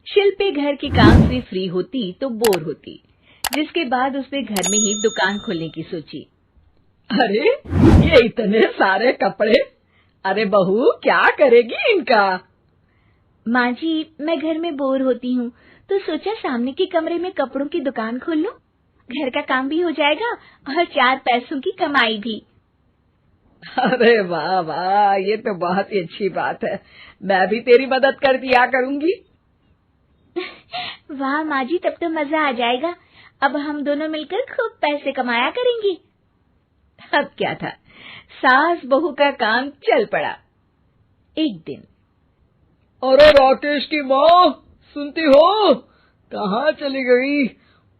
शिल्पी घर के काम से फ्री होती तो बोर होती, जिसके बाद उसने घर में ही दुकान खोलने की सोची। अरे ये इतने सारे कपड़े, अरे बहू क्या करेगी इनका? माँ जी, मैं घर में बोर होती हूँ तो सोचा सामने के कमरे में कपड़ों की दुकान खोल लूं। घर का काम भी हो जाएगा और 4 पैसों की कमाई भी। अरे वाह वाह, ये तो बहुत ही अच्छी बात है। मैं भी तेरी मदद कर दिया करूंगी। वाह माँ जी, तब तो मजा आ जाएगा। अब हम दोनों मिलकर खूब पैसे कमाया करेंगे। अब क्या था, सास बहू का काम चल पड़ा। एक दिन, अरे राकेश की माँ, सुनती हो? कहाँ चली गई?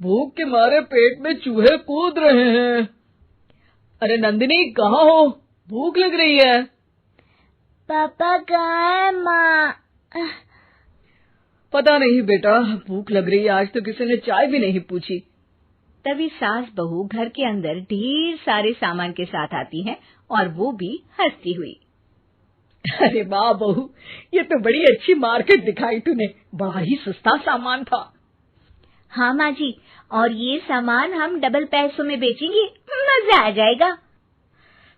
भूख के मारे पेट में चूहे कूद रहे हैं। अरे नंदिनी, कहाँ हो? भूख लग रही है। पापा कहाँ है माँ? पता नहीं बेटा, भूख लग रही है। आज तो किसी ने चाय भी नहीं पूछी। तभी सास बहू घर के अंदर ढेर सारे सामान के साथ आती हैं और वो भी हंसती हुई। अरे वाह बहू, ये तो बड़ी अच्छी मार्केट दिखाई तूने। बड़ा ही सस्ता सामान था। हाँ माँ जी, और ये सामान हम डबल पैसों में बेचेंगे, मजा आ जाएगा।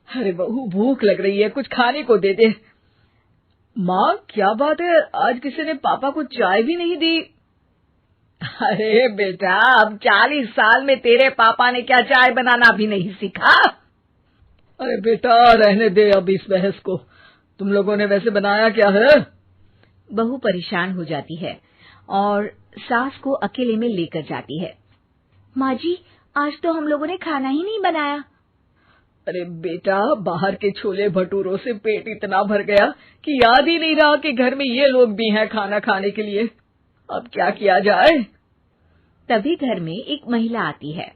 अरे बहू, भूख लग रही है, कुछ खाने को दे दे। माँ क्या बात है, आज किसी ने पापा को चाय भी नहीं दी? अरे बेटा, अब 40 साल में तेरे पापा ने क्या चाय बनाना भी नहीं सीखा? अरे बेटा रहने दे अब इस बहस को। तुम लोगों ने वैसे बनाया क्या है? बहू परेशान हो जाती है और सास को अकेले में लेकर जाती है। माँ जी, आज तो हम लोगों ने खाना ही नहीं बनाया। अरे बेटा, बाहर के छोले भटूरों से पेट इतना भर गया कि याद ही नहीं रहा कि घर में ये लोग भी हैं खाना खाने के लिए। अब क्या किया जाए? तभी घर में एक महिला आती है।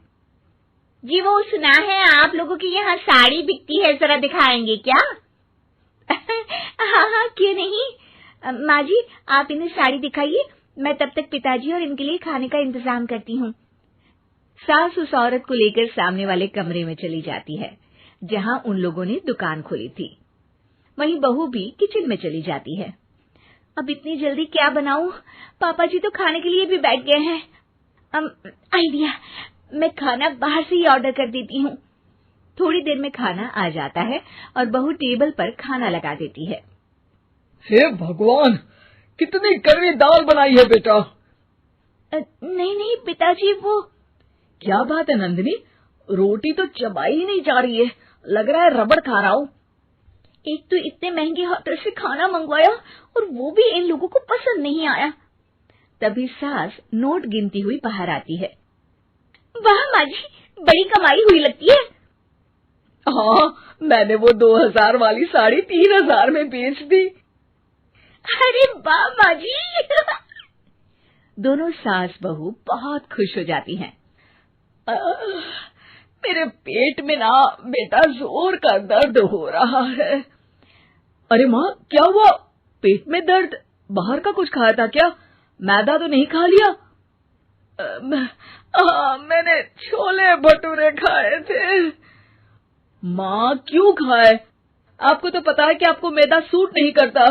जी, वो सुना है आप लोगों की यहाँ साड़ी बिकती है, जरा दिखाएंगे क्या? हाँ हाँ, क्यों नहीं। माँ जी, आप इन्हें साड़ी दिखाइए, मैं तब तक पिताजी और इनके लिए खाने का इंतजाम करती हूँ। सास उस औरत को लेकर सामने वाले कमरे में चली जाती है जहाँ उन लोगों ने दुकान खोली थी। वहीं बहू भी किचन में चली जाती है। अब इतनी जल्दी क्या बनाऊं? पापा जी तो खाने के लिए भी बैठ गए हैं। आइडिया, मैं खाना बाहर से ही ऑर्डर कर देती हूँ। थोड़ी देर में खाना आ जाता है और बहू टेबल पर खाना लगा देती है। हे भगवान, कितनी कड़वी दाल बनाई है बेटा। नहीं नहीं पिताजी, वो क्या बात है नंदिनी, रोटी तो चबाई ही नहीं जा रही है, लग रहा है रबड़ खा रहा हूँ। एक तो इतने महंगे होटल से खाना मंगवाया और वो भी इन लोगों को पसंद नहीं आया। तभी सास नोट गिनती हुई बाहर आती है। वाह माँ जी, बड़ी कमाई हुई लगती है। हाँ, मैंने वो 2000 वाली साड़ी 3000 में बेच दी। अरे वाह माँ जी। दोनों सास बहू बहुत खुश हो जाती हैं। मेरे पेट में ना बेटा जोर का दर्द हो रहा है। अरे माँ, क्या हुआ? पेट में दर्द? बाहर का कुछ खाया था क्या? मैदा तो नहीं खा लिया? मैंने छोले भटूरे खाए थे। माँ क्यों खाए? आपको तो पता है कि आपको मैदा सूट नहीं करता।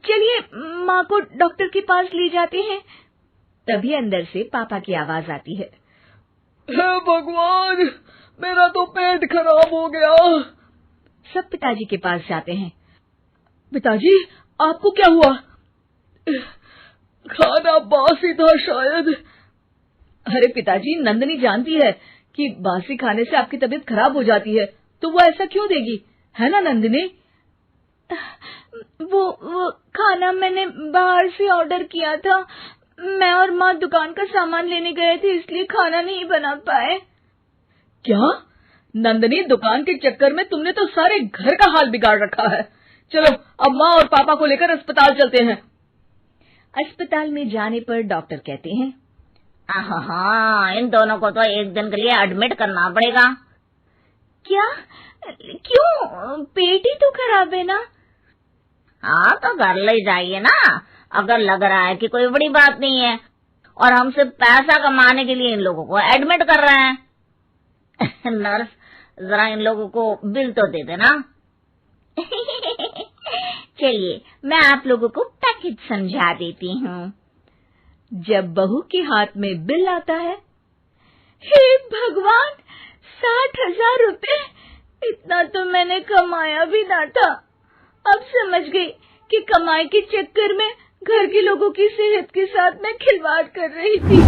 चलिए माँ को डॉक्टर के पास ले जाते हैं। तभी अंदर से पापा की आवाज आती है। हे भगवान, मेरा तो पेट खराब हो गया। सब पिताजी के पास जाते हैं। पिताजी, आपको क्या हुआ? खाना बासी था शायद। अरे पिताजी, नंदिनी जानती है कि बासी खाने से आपकी तबीयत खराब हो जाती है, तो वो ऐसा क्यों देगी, है ना नंदिनी? वो खाना मैंने बाहर से ऑर्डर किया था। मैं और माँ दुकान का सामान लेने गए थे, इसलिए खाना नहीं बना पाए। क्या नंदिनी, दुकान के चक्कर में तुमने तो सारे घर का हाल बिगाड़ रखा है। चलो अब माँ और पापा को लेकर अस्पताल चलते हैं। अस्पताल में जाने पर डॉक्टर कहते हैं, हाँ, इन दोनों को तो एक दिन के लिए एडमिट करना पड़ेगा। क्या? क्यों? पेट ही तो खराब है ना। हाँ, तो घर ले जाइए ना, अगर लग रहा है कि कोई बड़ी बात नहीं है और हम सिर्फ पैसा कमाने के लिए इन लोगों को एडमिट कर रहे हैं। नर्स, जरा इन लोगों को बिल तो दे देना। चलिए, मैं आप लोगों को पैकेज हित समझा देती हूँ। जब बहू के हाथ में बिल आता है, हे भगवान, 60,000 रुपए! इतना तो मैंने कमाया भी ना था। अब समझ गई कि कमाई के चक्कर में घर के लोगों की सेहत के साथ मैं खिलवाड़ कर रही थी।